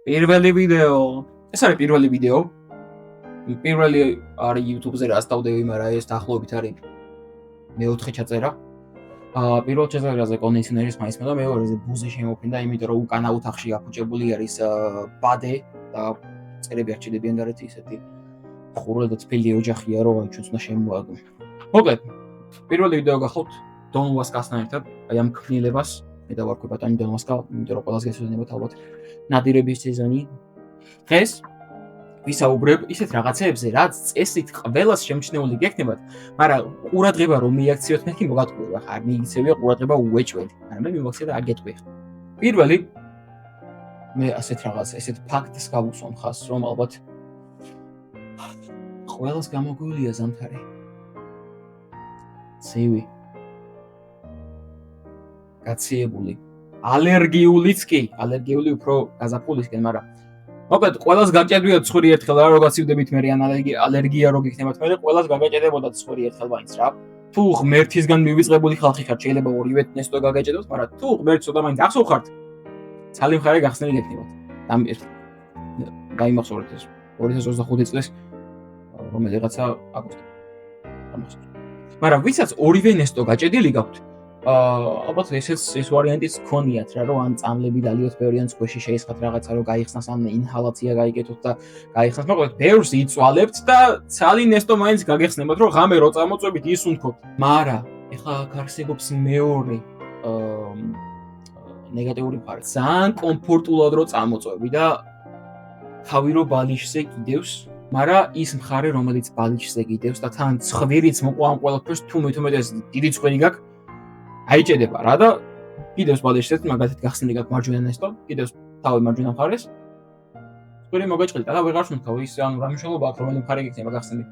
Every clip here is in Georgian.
პირველი ვიდეო. ეს არის პირველი ვიდეო. პირველი არის YouTube-ზე რაც დავდევი, მაგრამ ეს დაახლოებით არის მეოთხე ჩაწერა. პირველ ჩაწერაზე კონდიციონერის მაისმა და მეორეზე ბუზე შემოფინდა, იმიტომ რომ უკანა ოთახში გაფუჭებული არის ბადე და წერები არ ჩიდებიან გარეთ ისეთი ხურა და თბილი ოჯახია, რომ აი ჩვენც უნდა შემოვაგო. მოკლედ, პირველი ვიდეო გახავთ დონ ვასკასთან ერთად, აი ამ ქმნილებას, მე დავარქვი ბატონი დონ ვასკა, იმიტომ რომ ყველას გესწრებათ ალბათ ნადირების სეზონი. დღეს ვისაუბრებ ისეთ რაღაცეებზე, რაც წესით ყველას შემჩნეული გექნებათ, მაგრამ ყურადღება რომ მიაქციოთ მეთქი მოგატყუება, ხარ მიიქცევია ყურადღება უეჭველი, მაგრამ მე მიმოქცია და არ გეტყვი. პირველი მე ასეთ რაღაც, ესეთ ფაქტს გავუსვამ ხას, რომ ალბათ ყველას გამოგვივლია ზამთარი. ცივი. გაციებული. ალერგიულიც კი, ალერგიული უფრო გაზაფხულისკენ, მაგრამ მოკლედ ყველას გაჭედვია ცხური ერთხელ რა, რომ გაცივდებით მე ან ალერგია რო გიქნებათ მე, ყველას გაგაჭედებოდა ცხური ერთხელ მაინც რა. თუ ღმერთისგან მივიწყებული ხალხი ხართ, შეიძლება ორივე ნესტო გაგაჭედოთ, მაგრამ თუ ღმერთს ოდა მაინც ახსოვხართ, ცალი მხარე გახსნილი გექნებათ. გაიმახსოვრეთ ეს 2025 წლის რომელიღაცა აგვისტო. მაგრამ ვისაც ორივე ნესტო გაჭედილი გაქვთ, ალბათ ეს ვარიანტიც გქონიათ რა, რომ ან წამლები დალიოთ ბევრი ან სქვეში შეისხათ რაღაცა რომ გაიხსნას, ან ინჰალაცია გაიგეთოთ და გაიხსნას. მოკლედ ბევრს იწვალებთ და ცალი ნესტო მაინც გაგეხსნებათ, რომ ღამე რო წამოწვევით ისუნთქოთ. მაგრამ ეხლა აქ არსებობს მეორე ნეგატიური მხარე. ძალიან კომფორტულად რო წამოწვევი და თავი რო ბალიშზე კიდევს, მაგრამ ის მხარე რომელიც ბალიშზე კიდევს და თან ცხვირიც მოყვა ამ ყველაფერს, თუ მეტუმეტეს დიდი ცხვირი გაქვს, აიჭედება რა და კიდევს ბალიშზე, მაგალითად გახსნილი გაქვს მარჯვენა ნესტო, კიდევს თავი მარჯვენა მხარეს. ცხვირი მოგაჭყილდა და ვეღარ სუნთქავ, ის ანუ რა მნიშვნელობა აქვს, რომელი მხარე გიქნება გახსნილი.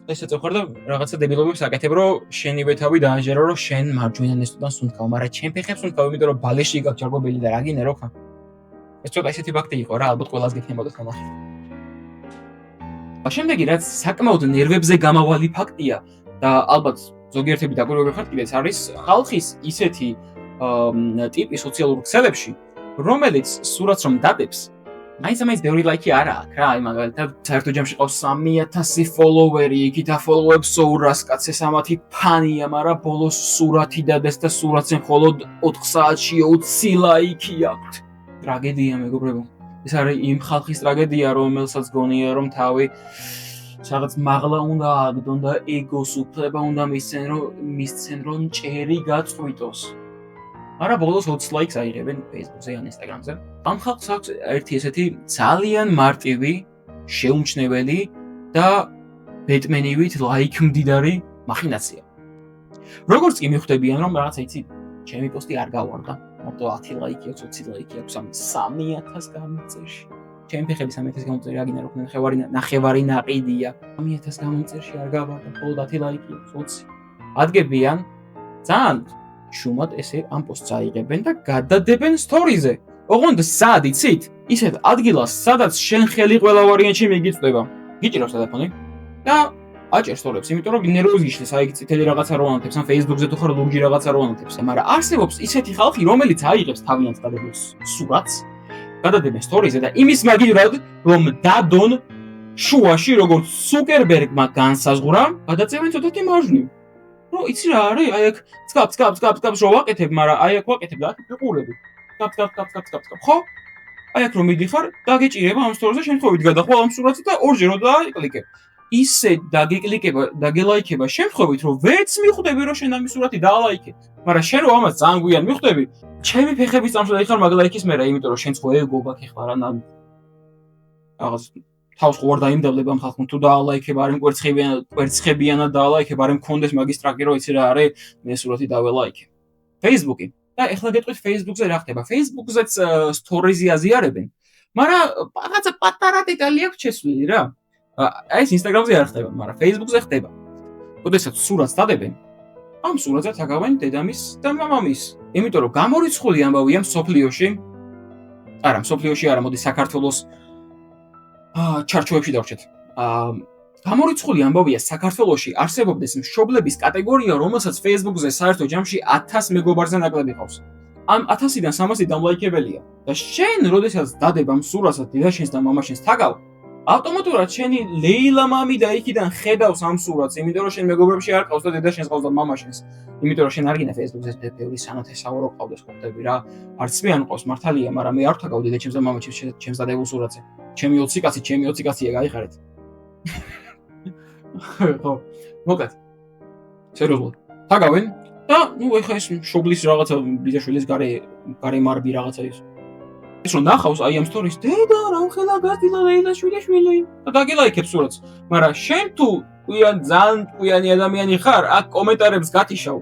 ესეც ხარ და რაღაცა დებილობებს აკეთებ, რომ შენივე თავი დააჯერო, რომ შენ მარჯვენა ნესტოდან სუნთქავ, მაგრამ ჩემ ფეხებს სუნთქავ, იმიტომ რომ ბალეში გაქვს ჯარბობილი და რა გინე რო ხა. ეს ცოტა ისეთი ფაქტი იყო რა, ალბათ ყველას გექნებოდა თანახი. შემდეგი რაც საკმაოდ ნერვებზე გამავალი ფაქტია და ალბათ ზოგიერთები დაკვირვებები ხართ კიდეც არის ხალხის ისეთი ტიპი სოციალურ ქსელებში, რომელიც სურათს რომ დადებს, მაინც ბევრი ლაიქი არ აქვს რა, მაგალითად საერთო ჯამში ყავს 3000 ფოლოვერი, იქით აფოლოვებს 200 კაცს, ეს ამათი ფანია, მაგრამ ბოლოს სურათი დადეს და სურათზე მხოლოდ 4 საათში 20 ლაიქი აქვს. ტრაგედია მეგობრებო. ეს არის იმ ხალხის ტრაგედია, რომელსაც გონია რომ თავი რაღაც მაღლა უნდა აგდონ და ეგოს უფლება უნდა მისცენ რომ ჭერი გაწყვიტოს. მაგრამ ბოლოს 20 ლაიქს აიღებენ Facebook-ზე ან Instagram-ზე. ამ ხალხს აქვს ერთი ესეთი ძალიან მარტივი, შეუმჩნეველი და ბეტმენივით ლაიქ მდიდარი მახინაცია. როგორც კი მიხვდებიან რომ რაღაცა იცი, ჩემი პოსტი არ გავარდა. მარტო 10 ლაიქი აქვს, 20 ლაიქი აქვს ამ 3000 გამოწერში. ჩემი ფეხები 3000 გამოწერში აგინა რო ნახევარი ნაყიდია. 3000 გამოწერში არ გავარდა, მხოლოდ 10 ლაიქი აქვს, 20. ადგებიან ძალიან შუმად ესე ამ პოსტს აიღებენ და გადადებენ სტორიზე. ოღონდ სად იცით? ისეთ ადგილას, სადაც შენ ხელი ყველა ვარიანტში მიგიწვდება. გიჭირავს ტელეფონი და აჭერს სტორიებს, იმიტომ რომ ნერვოზ გიშლის, აი წითელი რაღაცა რო ანათებს, ან Facebook-ზე თუ ხარ ლურჯი რაღაცა რო ანათებს. მაგრამ არსებობს ისეთი ხალხი, რომელიც აიღებს თავიანთ დადებულ სურათს, გადადებენ სტორიზე და იმის მაგივრად, რომ დადონ შუაში, როგორც ზუკერბერგმა განსაზღვრა, გადაწევენ ცოტათი მარჟვნივ. რო იცი რა არის, აი აქ წკაპ რო ვაკეთებ, მაგრამ აი აქ ვაკეთებ და აქ ვიყურები. წკაპ. ხო? აი აქ რომ მიდიხარ, დაგეჭირება ამ სტორიზე შემთხვევით გადახვალ ამ სურათზე და ორჯერ რო დაიკლიკებ. ისე დაგელაიქება შემთხვევით, რომ ვერც მიხვდები, რომ შენ ამის სურათი დაალაიქე. მაგრამ შენ რო ამას ძალიან გვიან მიხვდები, ჩემი ფეხების წამსვლელი ხარ მაგალაიქის მერე, იმიტომ რომ შენც ხო ეგო გაქვს ეხლა რა რაღაც თავს ხო არ დაიმდაბლებ ამ ხალხმა თუ დაალაიქებ, არ კვერცხებიანად დაალაიქებ, არ მქონდეს მაგის ტრაკი, რომ იცი რა არის, მე სურათი დაველაიქე. Facebook-ი. და ეხლა გეტყვით Facebook-ზე რა ხდება? Facebook-ზეც სტორიზე აზიარებენ, მაგრამ რაღაცა პატარა დეტალი აქვს შესვლილი რა. აი ეს Instagram-ზე არ ხდება, მაგრამ Facebook-ზე ხდება. ოდესაც სურათს დადებენ, ამ სურათზე თაგავენ დედამის და მამამის. იმიტომ რომ გამორიცხული ამბავია მსოფლიოში, არა, მოდი საქართველოს ჩარჩოებში დავრჩეთ. გამორიცხული ამბავია საქართველოში არსებობდეს მშობლების კატეგორია, რომელსაც Facebook-ზე საერთო ჯამში 1000 მეგობარზე ნაკლები ყავს. ამ 1000-დან 300 დამლაიქებელია და შენ როდესაც დადებ ამ სურათს დედაშენს და მამაშენს თაგავ ავტომატურად შენი ლეილა მამი და იქიდან ხედავს ამ სურათს, იმიტომ რომ შენ მეგობრებში არ ყავს და დედაშენს ყავს და მამაშენს. იმიტომ რომ შენ არ გინდა Facebook-ზე ბევრი სანათესაურო ყავდეს ყოფდები რა. არც მე არ მყავს მართალია, მაგრამ მე არ ვთაგავ დედაჩემს და მამაჩემს დადებულ სურათზე. ჩემი 20 კაცია, გაიხარეთ. ხო, მოკლედ. სერიოზულად. თაგავენ და ნუ ეხა ეს შობლის რაღაცა ბიძაშვილის გარემარბი რაღაცა ის. ეს რომ ნახავს აი ამ სტორის დედა რამხელა გასტილა ლეილაშვილი და დაგილაიქებ სურათს, მაგრამ შენ თუ ძალიან ტყუიანი ადამიანი ხარ, აქ კომენტარებს გათიშავ,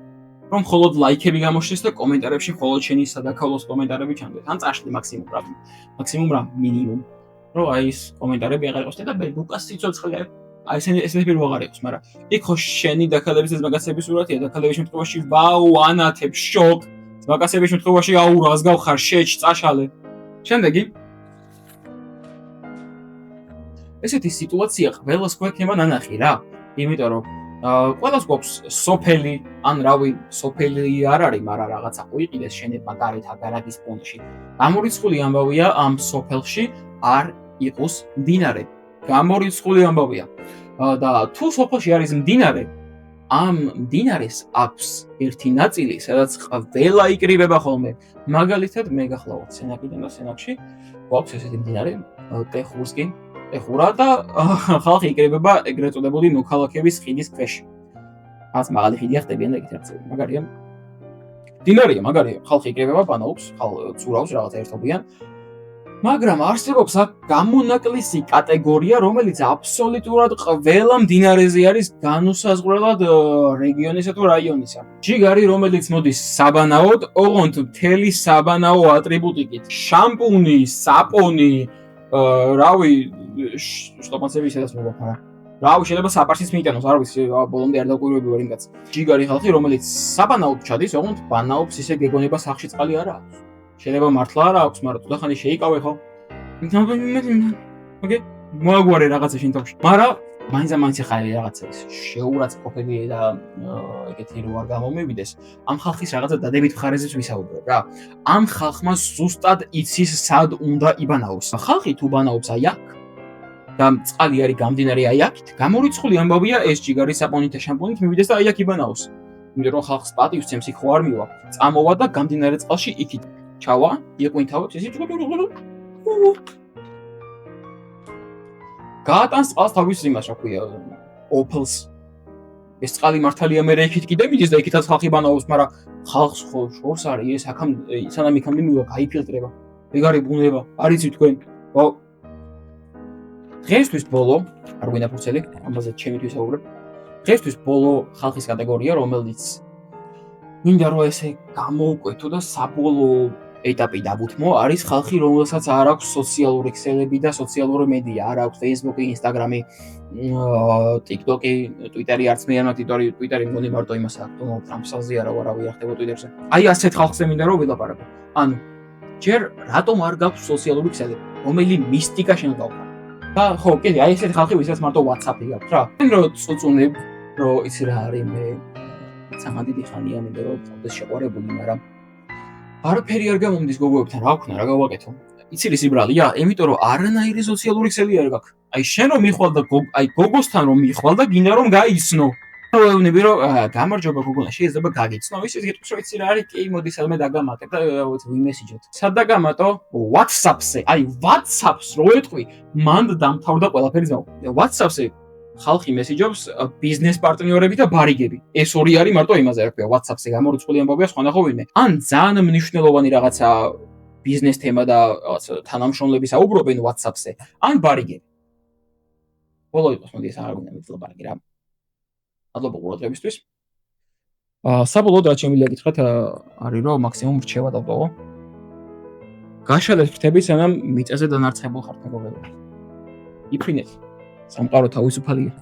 რომ მხოლოდ ლაიქები გამოშეს და კომენტარებში მხოლოდ შენი სადაქალოს კომენტარები ჩამდგეს. ან წაშლი მაქსიმუმ რა მინიმუმ. რომ აი ეს კომენტარები აღარ იყოს და ბუკას სიცოცხლე აი ეს მე პირველ აღარ იყოს, მაგრამ იქ ხო შენი დაქალების ეს მაგაცების სურათია, დაქალების შემთხვევაში ვაუ, ანათებ, შოკ, მაგაცების შემთხვევაში აუ რას გავხარ, შეჭ, წაშალე. შემდეგი ესეთი სიტუაცია ყველას გვექნება ნანახი რა. იმიტომ რომ ყველას გვაქვს სოფელი, ან რავი, სოფელი არ არის, მაგრამ რაღაცა ხო იყიდეს შენება გარეთ აგარაგის პონტში. გამორიცხული ამბავია ამ სოფელში არ იყოს მდინარე. გამორიცხული ამბავია. და თუ სოფელში არის მდინარე, ამ მდინარეს აქვს ერთი ნაწილი, სადაც ყველა იკრიბება ხოლმე. მაგალითად, მე გახლავთ სენაკიდან და სენაკში გვაქვს ესეთი მდინარე, ტეხურსკი, ტეხურა და ხალხი იკრიბება ეგრეთ წოდებული მოქალაქეების ხიდის ქვეშ. მას მაღალი ხიდია ხდებიან და იქით რაღაცები. მაგარია. მდინარეა, მაგარია, ხალხი იკრიბება, ბანაობს, ცურავს რაღაცა ერთობიან. მაგრამ არსებობს აქ გამონაკლისი კატეგორია, რომელიც აბსოლუტურად ყველა მდინარეზე არის განუსაზღვრელად რეგიონისა თუ რაიონისა. ჯიგარი, რომელიც მოდის საბანაოდ, ოღონდ მთელი საბანაო ატრიბუტიკით. შამპუნი, საპონი, რავი, შტოპანცები ისედაც მოგაფარა. რავი, შეიძლება საპარსიც მიიტანოს, არ ვიცი, ბოლომდე არ დავკვირვები ვარ იმ კაცს. ჯიგარი ხალხი, რომელიც საბანაოდ ჩადის, ოღონდ ბანაობს, ისე გეგონება სახში წყალი არ აქვს. შეიძლება მართლა არ აქვს, მაგრამ თუდახანი შეიკავე ხო? ოკეი, მოაგვარე რაღაცა შენ თავში. მაგრამ მაინც ხარ რაღაცა ის შეურაც ყოფილი და ეგეთი რო არ გამომივიდეს. ამ ხალხის რაღაცა დადებით მხარეზეც ვისაუბრებ რა. ამ ხალხმა ზუსტად იცის სად უნდა იბანაოს. ხალხი თუ ბანაობს აი აქ და წყალი არის გამდინარე აი აქით, გამორიცხული ამბავია ეს ჯიგარი საპონით და შამპუნით მივიდეს და აი აქ იბანაოს. იმიტომ რომ ხალხს პატივს ცემს იქ ხო არ მივა. წამოვა და გამდინარე წყალში იქით ჩავა, იყვინთავებს ისე გაატანს წყალს თავის იმას, რა ქვია, ოფლს. ეს წყალი მართალია მე იქით კიდე მიდის და იქითაც ხალხი ბანაობს, მაგრამ ხალხს ხო შორს არის ეს აქამ სანამ იქამდე მივა გაიფილტრება. ეგ არის ბუნება, არ იცით თქვენ. ხო. დღესთვის ბოლო, არ გვინდა ფურცელი, ამაზე ჩემი თვისაუბრებ. დღესთვის ბოლო ხალხის კატეგორია, რომელიც მინდა რომ ესე გამოუკვეთო და საბოლოო ეტაპი დაბუთმო, არის ხალხი, რომელსაც არ აქვს სოციალური ქსელები და სოციალური მედია, არ აქვს Facebook-ი, Instagram-ი, TikTok-ი, Twitter-ი, არც მე არ მაქვს Twitter-ი, მგონი მარტო იმას აქვს, Donald Trump-ზე არავი არ ხდება Twitter-ზე. აი ასეთ ხალხზე მინდა რომ ვილაპარაკო. ანუ ჯერ რატომ არ გაქვს სოციალური ქსელები, რომელი მისტიკა შენ გავხარ? და ხო, კიდე აი ესეთ ხალხი, ვისაც მარტო WhatsApp-ი გაქვს რა. მე რო წუწუნებ, რომ იცი რა არის მე ძალიან დიდი ხანია მინდა რომ ეს შეყვარებული, მაგრამ არაფერი არ გამომდის გოგოებთან, რა ვქნა, რა გავაკეთო? იცი რის იბრალია? იმიტომ რომ არანაირი სოციალური ქსელი არ გაქვს. აი შენ რომ მიხვალ და აი გოგოსთან რომ მიხვალ და გინდა რომ გაიცნო. ვეუბნები რომ გამარჯობა გოგონა, შეიძლება გაგიცნო. ისიც გეტყვი რომ იცი რა არის? კი, მოდი სადმე დაგამატებ და ვიმესიჯოთ. სად დაგამატო? WhatsApp-ზე. აი WhatsApp-ს რო ეტყვი, მანდ დამთავრდა ყველაფერი ზაუ. WhatsApp-ზე ხალხი მესიჯობს ბიზნეს პარტნიორები და ბარიგები. ეს ორი არის მარტო იმაზე, რა ქვია, WhatsApp-ზე გამორიცხული ამბავია, სხვა ნახო ვინმე. ან ძალიან მნიშვნელოვანი რაღაცა ბიზნეს თემა და რაღაცა თანამშრომლები საუბრობენ WhatsApp-ზე, ან ბარიგები. ბოლო იყოს, მოდი ეს არ გვინდა მithla ბარიგი რა. მადლობა ყურადღებისთვის. საბოლოოდ რაც შემიძლია გითხრათ არის რომ მაქსიმუმ რჩევა დავტოვო. გაშალეთ ფრთები, სანამ მიწაზე დანარცხებულ ხართ მეგობრებო. იფრინეთ. სამყარო თავისუფალია.